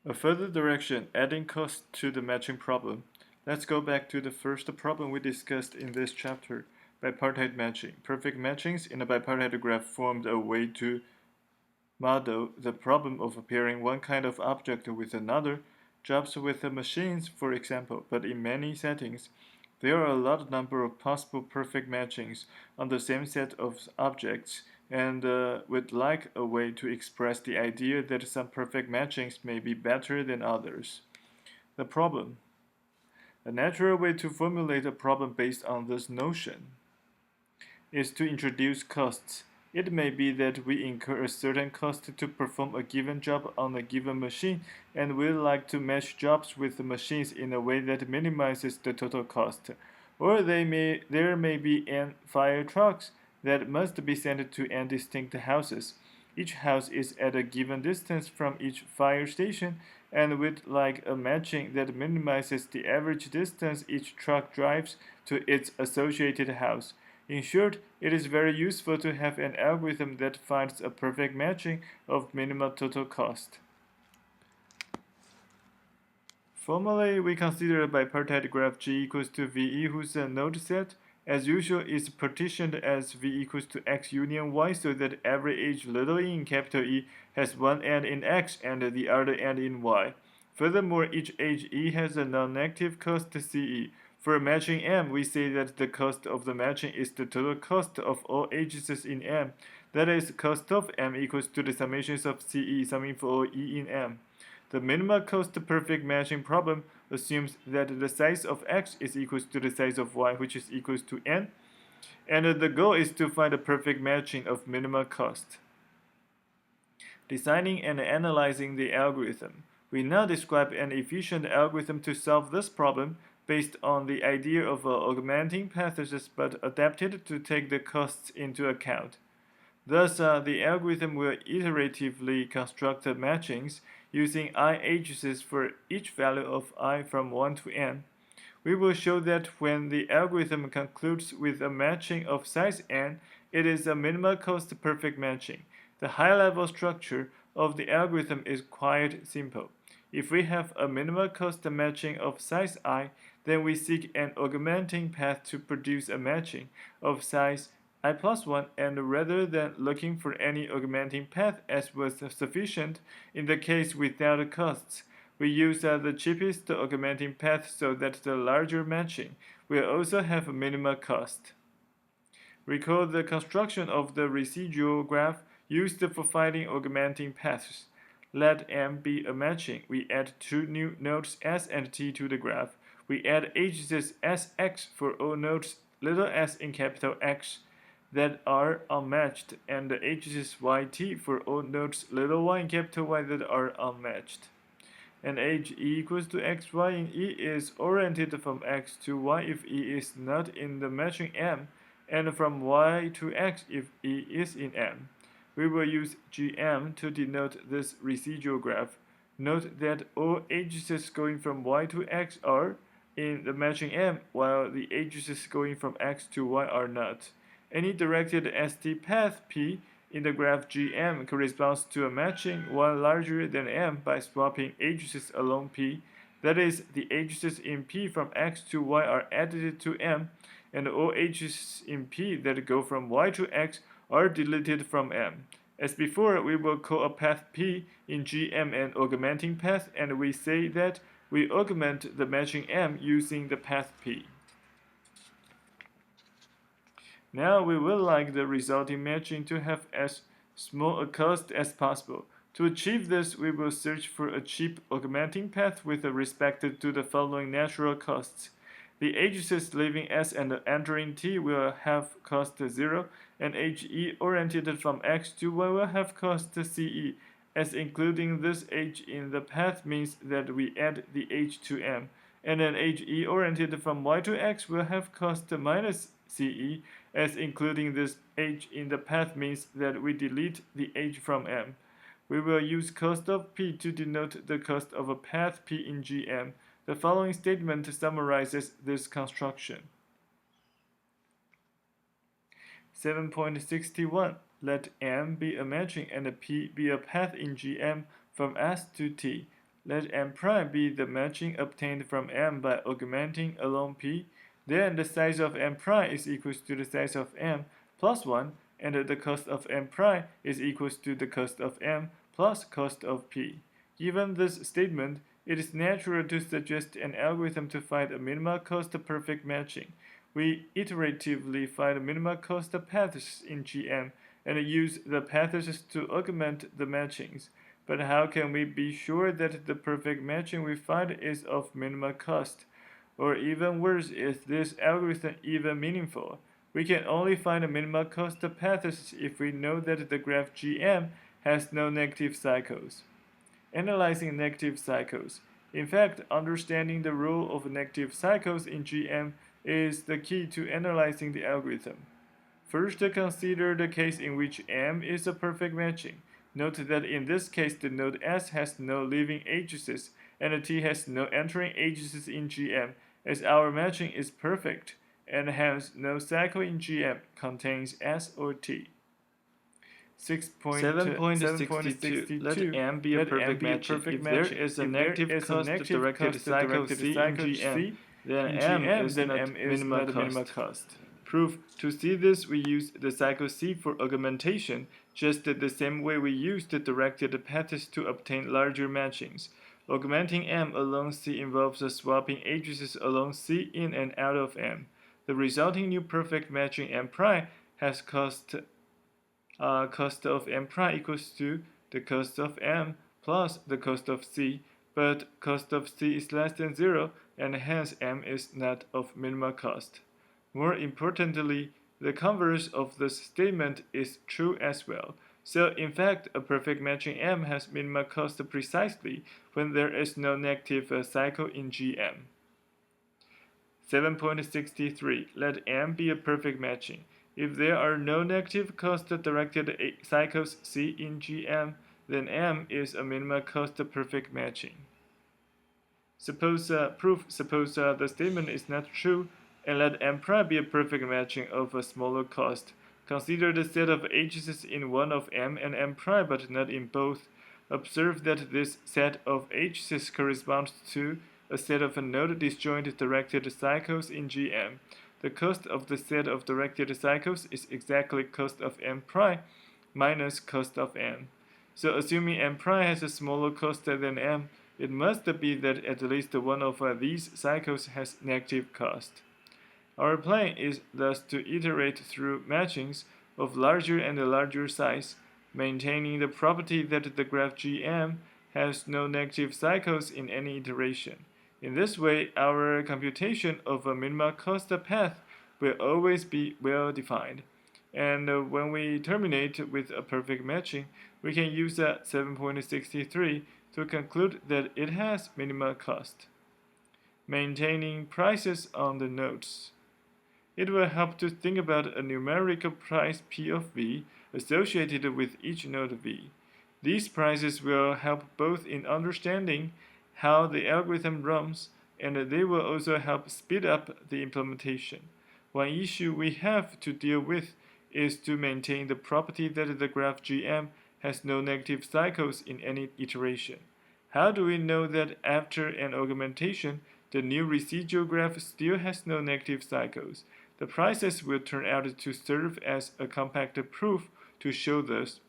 A further direction, adding cost to the matching problem. Let's go back to the first problem we discussed in this chapter, bipartite matching. Perfect matchings in a bipartite graph formed a way to model the problem of pairing one kind of object with another, jobs with the machines, for example, but in many settings, there are a large number of possible perfect matchings on the same set of objects, and we'd like a way to express the idea that some perfect matchings may be better than others. The problem. A natural way to formulate a problem based on this notion is to introduce costs. It may be that we incur a certain cost to perform a given job on a given machine, and we like to match jobs with the machines in a way that minimizes the total cost. Or there may be n fire trucks that must be sent to n distinct houses. Each house is at a given distance from each fire station, and we'd like a matching that minimizes the average distance each truck drives to its associated house. In short, it is very useful to have an algorithm that finds a perfect matching of minimal total cost. Formally, we consider a bipartite graph G equals to VE whose node set, as usual, is partitioned as V equals to X union Y so that every edge little e in capital E has one end in X and the other end in Y. Furthermore, each edge E has a non-negative cost CE. For matching M, we say that the cost of the matching is the total cost of all edges in M. That is, cost of M equals to the summations of CE summing for all E in M. The minimal cost perfect matching problem assumes that the size of X is equal to the size of Y, which is equal to N, and the goal is to find a perfect matching of minimal cost. Designing and analyzing the algorithm. We now describe an efficient algorithm to solve this problem based on the idea of augmenting paths but adapted to take the costs into account. Thus, the algorithm will iteratively construct matchings using I edges for each value of I from 1 to n. We will show that when the algorithm concludes with a matching of size n, it is a minimal cost perfect matching. The high-level structure of the algorithm is quite simple. If we have a minimal cost matching of size I, then we seek an augmenting path to produce a matching of size I plus 1, and rather than looking for any augmenting path as was sufficient in the case without costs, we use the cheapest augmenting path so that the larger matching will also have a minimal cost. Recall the construction of the residual graph used for finding augmenting paths. Let M be a matching. We add two new nodes S and T to the graph. We add edges SX for all nodes little s in capital X that are unmatched, and the edges YT for all nodes little y in capital Y that are unmatched. An edge E equals to XY in E is oriented from X to Y if E is not in the matching M, and from Y to X if E is in M. We will use GM to denote this residual graph. Note that all edges going from Y to X are in the matching M, while the edges going from X to Y are not. Any directed ST path P in the graph GM corresponds to a matching Y larger than M by swapping edges along P. That is, the edges in P from X to Y are added to M, and all edges in P that go from Y to X are deleted from M. As before, we will call a path P in GM an augmenting path, and we say that we augment the matching M using the path P. Now we would like the resulting matching to have as small a cost as possible. To achieve this, we will search for a cheap augmenting path with respect to the following natural costs. The edges leaving S and entering T will have cost 0, and edge E oriented from X to Y will have cost CE, as including this edge in the path means that we add the edge to M, and an edge E oriented from Y to X will have cost minus CE, as including this edge in the path means that we delete the edge from M. We will use cost of P to denote the cost of a path P in GM. The following statement summarizes this construction. 7.61. Let M be a matching and P be a path in GM from S to T. Let M prime be the matching obtained from M by augmenting along P. Then the size of M prime is equals to the size of M plus 1, and the cost of M prime is equals to the cost of M plus cost of P. Given this statement, it is natural to suggest an algorithm to find a minimal cost perfect matching. We iteratively find minimal cost paths in GM and use the paths to augment the matchings. But how can we be sure that the perfect matching we find is of minimal cost? Or even worse, is this algorithm even meaningful? We can only find a minimal cost paths if we know that the graph GM has no negative cycles. Analyzing negative cycles. In fact, understanding the role of negative cycles in GM is the key to analyzing the algorithm. First, consider the case in which M is a perfect matching. Note that in this case, the node S has no leaving agencies and T has no entering agencies in GM, as our matching is perfect, and hence no cycle in GM contains S or T. 7.62. Let M be a perfect matching. If there is a negative cost directed cycle C in GM, then M is not minimal cost. Proof: to see this, we use the cycle C for augmentation, just the same way we used the directed paths to obtain larger matchings. Augmenting M along C involves swapping addresses along C in and out of M. The resulting new perfect matching M prime has cost of M prime equals to the cost of M plus the cost of C, but cost of C is less than 0, and hence M is not of minimal cost. More importantly, the converse of this statement is true as well. So, in fact, a perfect matching M has minimal cost precisely when there is no negative cycle in GM. 7.63. Let M be a perfect matching. If there are no negative cost-directed cycles C in GM, then M is a minimal cost perfect matching. Suppose the statement is not true, and let M prime be a perfect matching of a smaller cost. Consider the set of agencies in one of M and M prime, but not in both. Observe that this set of agencies corresponds to a set of node disjoint directed cycles in GM. The cost of the set of directed cycles is exactly cost of M prime minus cost of M. So assuming M prime has a smaller cost than M, it must be that at least one of these cycles has negative cost. Our plan is thus to iterate through matchings of larger and larger size, maintaining the property that the graph GM has no negative cycles in any iteration. In this way, our computation of a minimal cost path will always be well defined. And when we terminate with a perfect matching, we can use 7.63 to conclude that it has minimal cost. Maintaining prices on the nodes. It will help to think about a numerical price P of V associated with each node V. These prices will help both in understanding how the algorithm runs, and they will also help speed up the implementation. One issue we have to deal with is to maintain the property that the graph GM has no negative cycles in any iteration. How do we know that after an augmentation, the new residual graph still has no negative cycles? The prices will turn out to serve as a compact proof to show this.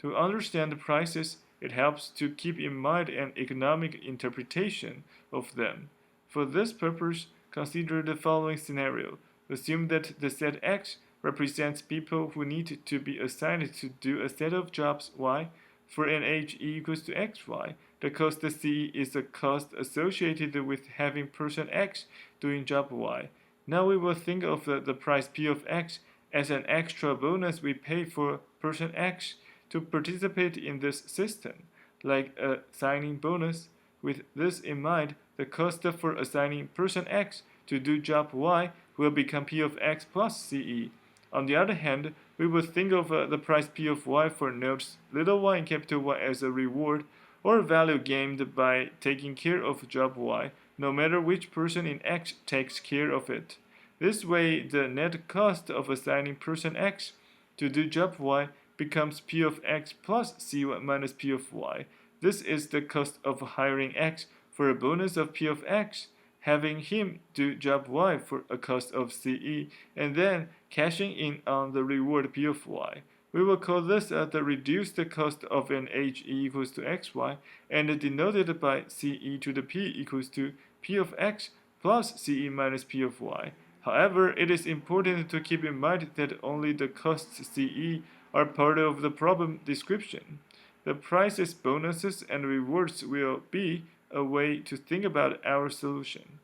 To understand the prices, it helps to keep in mind an economic interpretation of them. For this purpose, consider the following scenario. Assume that the set X represents people who need to be assigned to do a set of jobs Y. For an age E equals to XY, the cost C is a cost associated with having person X doing job Y. Now we will think of the price P of X as an extra bonus we pay for person X to participate in this system, like a signing bonus. With this in mind, the cost for assigning person X to do job Y will become P of X plus CE. On the other hand, we will think of the price P of Y for nodes little y and capital Y as a reward or value gained by taking care of job Y, no matter which person in X takes care of it. This way, the net cost of assigning person X to do job Y becomes P of X plus C1 minus P of Y. This is the cost of hiring X for a bonus of P of X, having him do job Y for a cost of CE, and then cashing in on the reward P of Y. We will call this the reduced cost of an HE equals to XY, and denoted by CE to the P equals to P of X plus CE minus P of Y. However, it is important to keep in mind that only the costs CE are part of the problem description. The prices, bonuses, and rewards will be a way to think about our solution.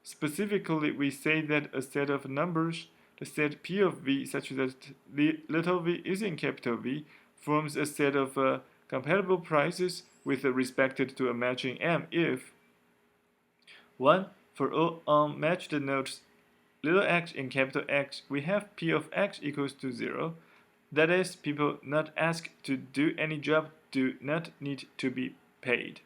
Specifically, we say that a set of numbers, the set P of V such that little v is in capital V, forms a set of compatible prices with respect to a matching M if 1. For all unmatched nodes little x in capital X, we have P of X equals to 0. That is, people not asked to do any job do not need to be paid.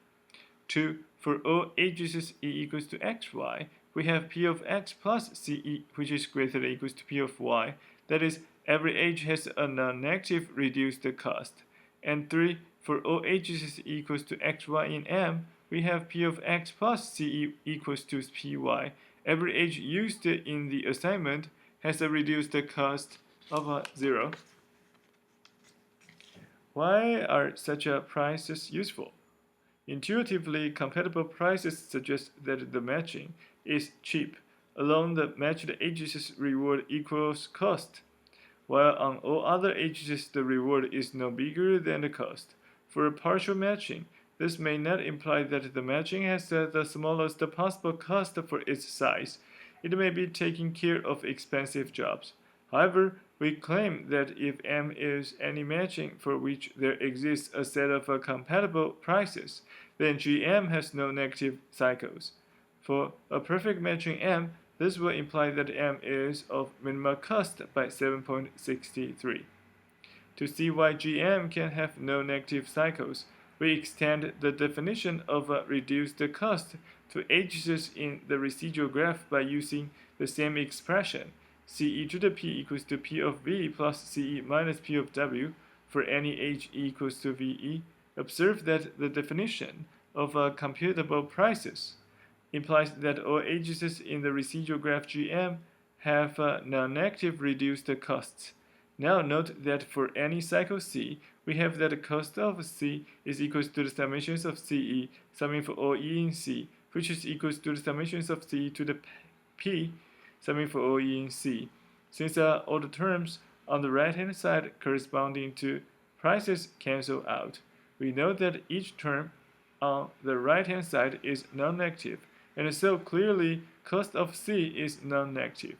2. For all ages E equals to xy, we have P of X plus CE, which is greater than or equals to P of Y. That is, every age has a non-negative reduced cost. And 3. For all ages E equals to xy in M, we have P of X plus CE equals to Py. Every age used in the assignment has a reduced cost of 0. Why are such prices useful? Intuitively, compatible prices suggest that the matching is cheap. Along the matched ages, reward equals cost, while on all other ages, the reward is no bigger than the cost. For a partial matching, this may not imply that the matching has the smallest possible cost for its size. It may be taking care of expensive jobs. However, we claim that if M is any matching for which there exists a set of compatible prices, then GM has no negative cycles. For a perfect matching M, this will imply that M is of minimal cost by 7.63. To see why GM can have no negative cycles, we extend the definition of a reduced cost to ages in the residual graph by using the same expression, CE to the P equals to P of V plus CE minus P of W for any age E equals to VE. Observe that the definition of computable prices implies that all ages in the residual graph GM have non-negative reduced costs. Now note that for any cycle C, we have that the cost of C is equal to the summations of CE, summing for all E in C, which is equal to the summations of C to the P, summing for all E in C. Since all the terms on the right-hand side corresponding to prices cancel out, we know that each term on the right-hand side is non-negative, and so clearly cost of C is non-negative.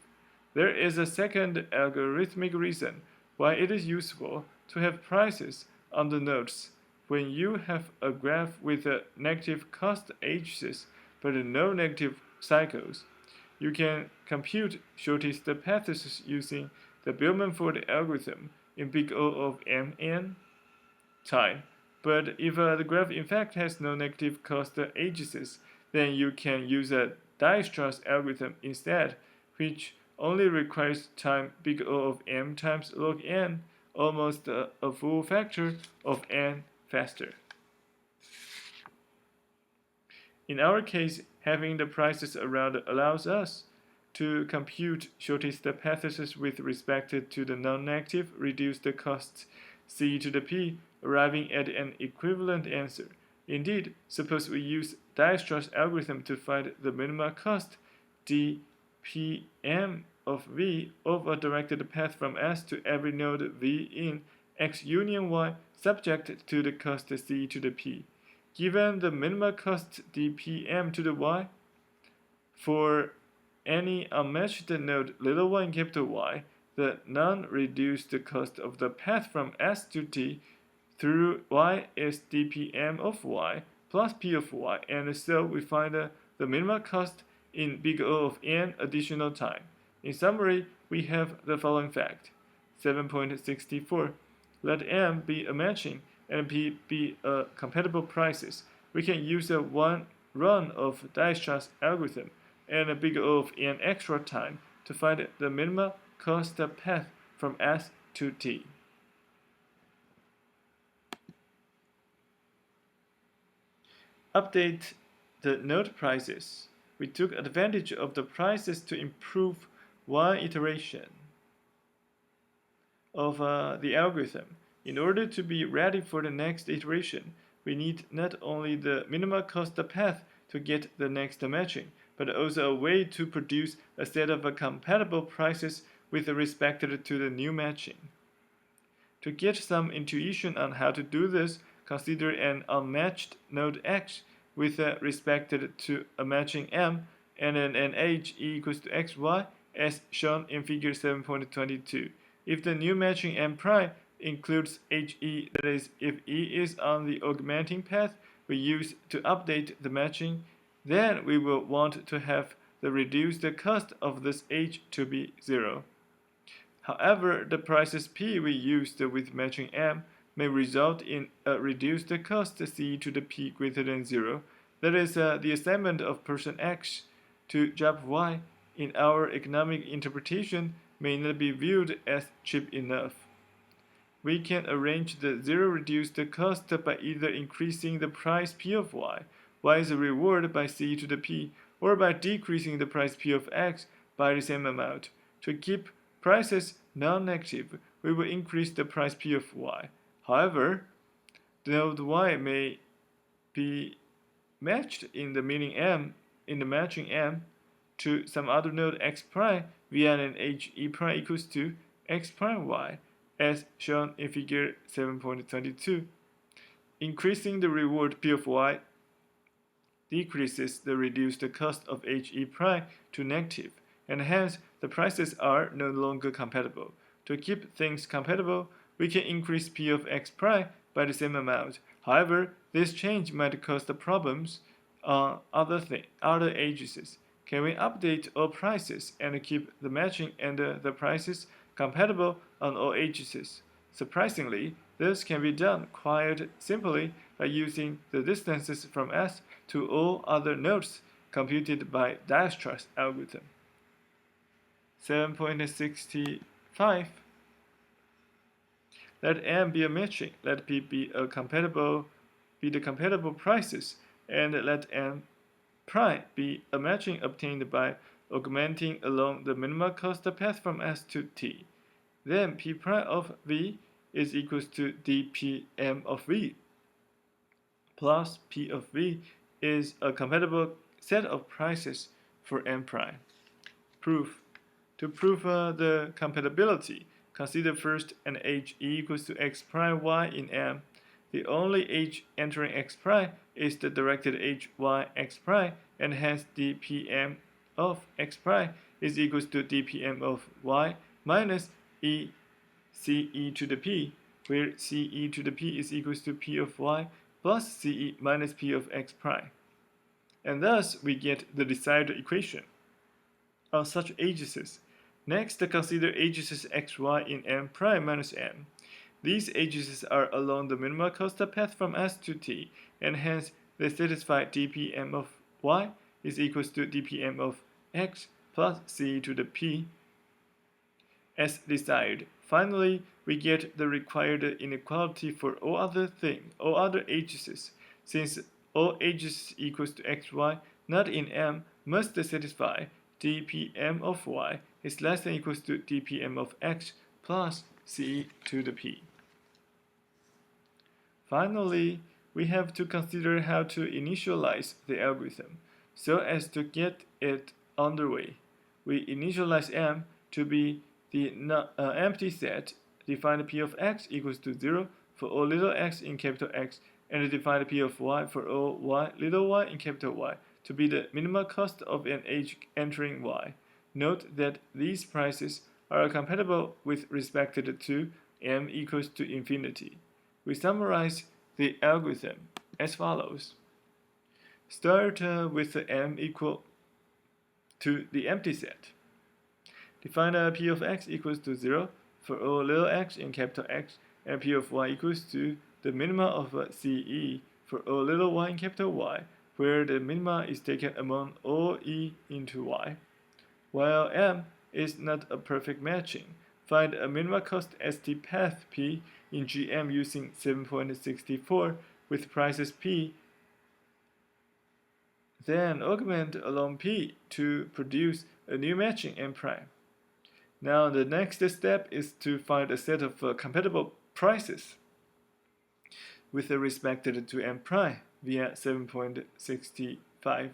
There is a second algorithmic reason why it is useful to have prices on the nodes. When you have a graph with a negative cost ages but no negative cycles, you can compute shortest paths using the Bellman-Ford algorithm in big O of Mn time. But if the graph in fact has no negative cost ages, then you can use a Dijkstra's algorithm instead, which only requires time big O of M times log n, almost a full factor of n faster. In our case, having the prices around allows us to compute shortest paths with respect to the non-negative reduced costs C to the P, arriving at an equivalent answer. Indeed, suppose we use Dijkstra's algorithm to find the minimal cost dPm of V of a directed path from S to every node V in X union Y subject to the cost C to the P. Given the minimal cost dPm to the Y, for any unmatched node little y in capital Y, the non-reduced cost of the path from S to T through Y is dPm of Y plus P of Y, and so we find the minimal cost in big O of n additional time. In summary, we have the following fact. 7.64. Let M be a matching and P be a compatible prices. We can use a one run of Dijkstra's algorithm and a big O of n extra time to find the minimal cost path from S to T. update the node prices. We took advantage of the prices to improve one iteration of the algorithm. In order to be ready for the next iteration, we need not only the minimal cost path to get the next matching, but also a way to produce a set of compatible prices with respect to the new matching. To get some intuition on how to do this, consider an unmatched node X with respect to a matching M and an age E equals to XY as shown in figure 7.22. If the new matching M prime includes HE, that is, if E is on the augmenting path we use to update the matching, then we will want to have the reduced cost of this H to be 0. However, the prices P we used with matching M may result in a reduced cost C to the P greater than 0. That is, the assignment of person X to job Y in our economic interpretation may not be viewed as cheap enough. We can arrange the zero reduced cost by either increasing the price P of Y, Y's reward by C to the P, or by decreasing the price P of X by the same amount. To keep prices non-negative, we will increase the price P of Y. However, the node Y may be matched in the matching M to some other node X prime via an HE prime equals to X prime Y, as shown in figure 7.22. Increasing the reward P of Y decreases the reduced cost of HE prime to negative, and hence the prices are no longer compatible. To keep things compatible, we can increase P of X prime by the same amount. However, this change might cause the problems on other ages. Can we update all prices and keep the matching and the prices compatible on all ages? Surprisingly, this can be done quite simply by using the distances from S to all other nodes computed by Dijestra's algorithm. 7.65. Let M be a matching, let P be the compatible prices, and let M prime be a matching obtained by augmenting along the minimal cost path from S to T. Then P prime of V is equals to dPm of V plus P of V is a compatible set of prices for M prime. Proof. To prove the compatibility, consider first an H equals to X prime Y in M. The only H entering X prime is the directed H Y X prime, and hence dPm of X prime is equals to dPm of Y minus E CE to the P, where CE to the P is equals to P of Y plus CE minus P of X prime. And thus we get the desired equation on such ages. Next, consider ages xy in M prime minus M. These ages are along the minimal cost path from S to T, and hence they satisfy dPm of Y is equals to dPm of X plus C to the P as desired. Finally, we get the required inequality for all other ages, since all ages equals to xy not in M must satisfy dPm of Y is less than equals to dPm of X plus C to the P. Finally, we have to consider how to initialize the algorithm so as to get it underway. We initialize M to be the empty set, define P of X equals to 0 for all little x in capital X, and define P of Y for all little y in capital Y to be the minimal cost of an H entering Y. Note that these prices are compatible with respect to M equals to infinity. We summarize the algorithm as follows. Start with M equal to the empty set. Define P of X equals to 0 for all little x in capital X, and P of Y equals to the minima of CE for all little y in capital Y, where the minima is taken among all E into Y. While M is not a perfect matching, find a minima cost ST path P in GM using 7.64 with prices P then augment along P to produce a new matching M prime. Now the next step is to find a set of compatible prices with respect to M prime via 7.65.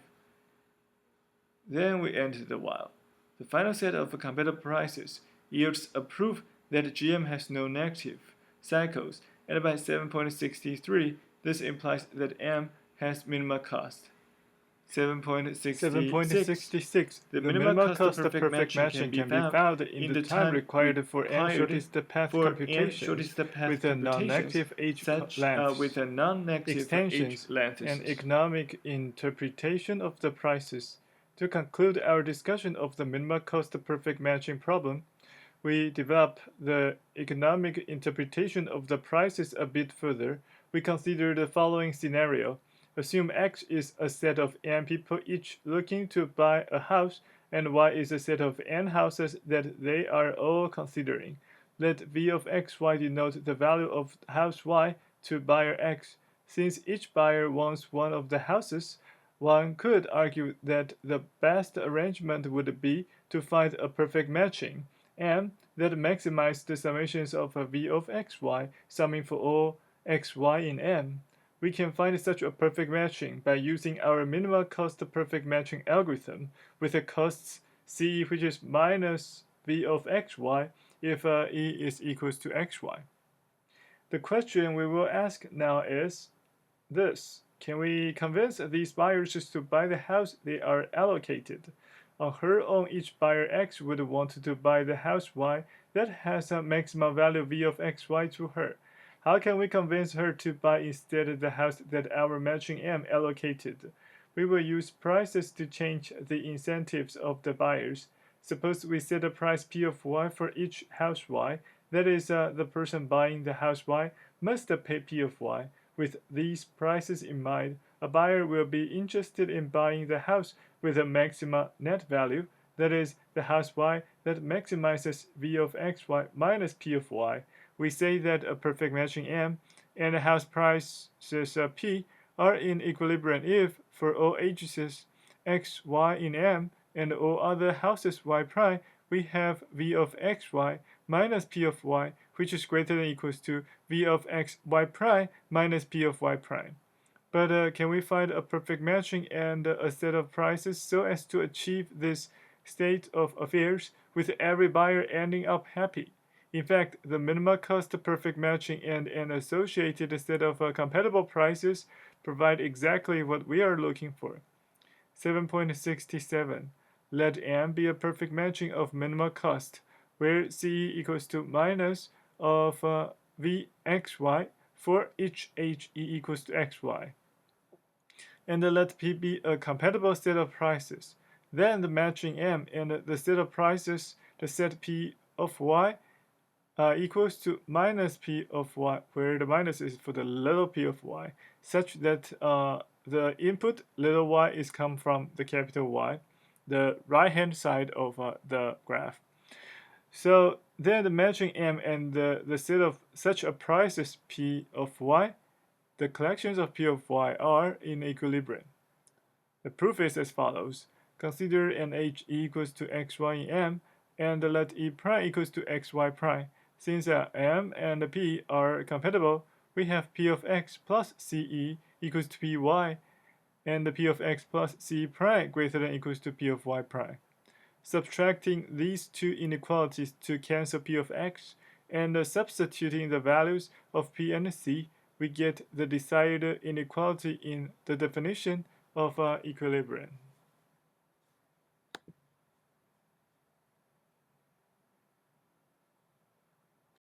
Then we enter the while. The final set of compatible prices yields a proof that GM has no negative cycles, and by 7.63, this implies that M has minimum cost. 7.66. The minimal cost of perfect matching can be found in the time required for n shortest path computations with a non-negative age length, with a non-negative extensions, age length, and economic interpretation of the prices. To conclude our discussion of the minimal cost perfect matching problem, we develop the economic interpretation of the prices a bit further. We consider the following scenario. Assume X is a set of n people each looking to buy a house, and Y is a set of n houses that they are all considering. Let V of xy denote the value of house Y to buyer X. Since each buyer wants one of the houses, one could argue that the best arrangement would be to find a perfect matching, and that maximize the summations of a V of xy, summing for all xy in M. We can find such a perfect matching by using our minimal cost perfect matching algorithm with the costs C, which is minus V of xy if E is equals to xy. The question we will ask now is this. Can we convince these buyers to buy the house they are allocated? On her own, each buyer X would want to buy the house Y that has a maximum value V of xy to her. How can we convince her to buy instead the house that our matching M allocated? We will use prices to change the incentives of the buyers. Suppose we set a price P of Y for each house Y. That is, the person buying the house Y must pay P of Y. With these prices in mind, a buyer will be interested in buying the house with a maximum net value, that is, the house Y that maximizes V of xy minus P of Y. We say that a perfect matching M and a house prices P are in equilibrium if, for all ages x, y in M and all other houses y prime, we have V of xy minus P of y, which is greater than or equals to V of x y prime minus P of y prime. But can we find a perfect matching and a set of prices so as to achieve this state of affairs with every buyer ending up happy? In fact, the minimal cost perfect matching and an associated set of compatible prices provide exactly what we are looking for. 7.67. Let M be a perfect matching of minimal cost, where C equals to minus of Vxy for each H E equals to xy. And let P be a compatible set of prices. Then the matching M and the set of prices, the set P of Y, equals to minus P of Y, where the minus is for the little p of Y, such that the input little y is come from the capital Y, the right hand side of the graph. So then the matching M and the set of such a prices P of Y, the collections of P of Y are in equilibrium. The proof is as follows. Consider an H equals to xy in M and let E prime equals to xy prime. Since M and P are compatible, we have P of x plus CE equals to Py, and P of x plus C prime greater than or equals to P of y prime. Subtracting these two inequalities to cancel P of x and substituting the values of P and C, we get the desired inequality in the definition of equilibrium.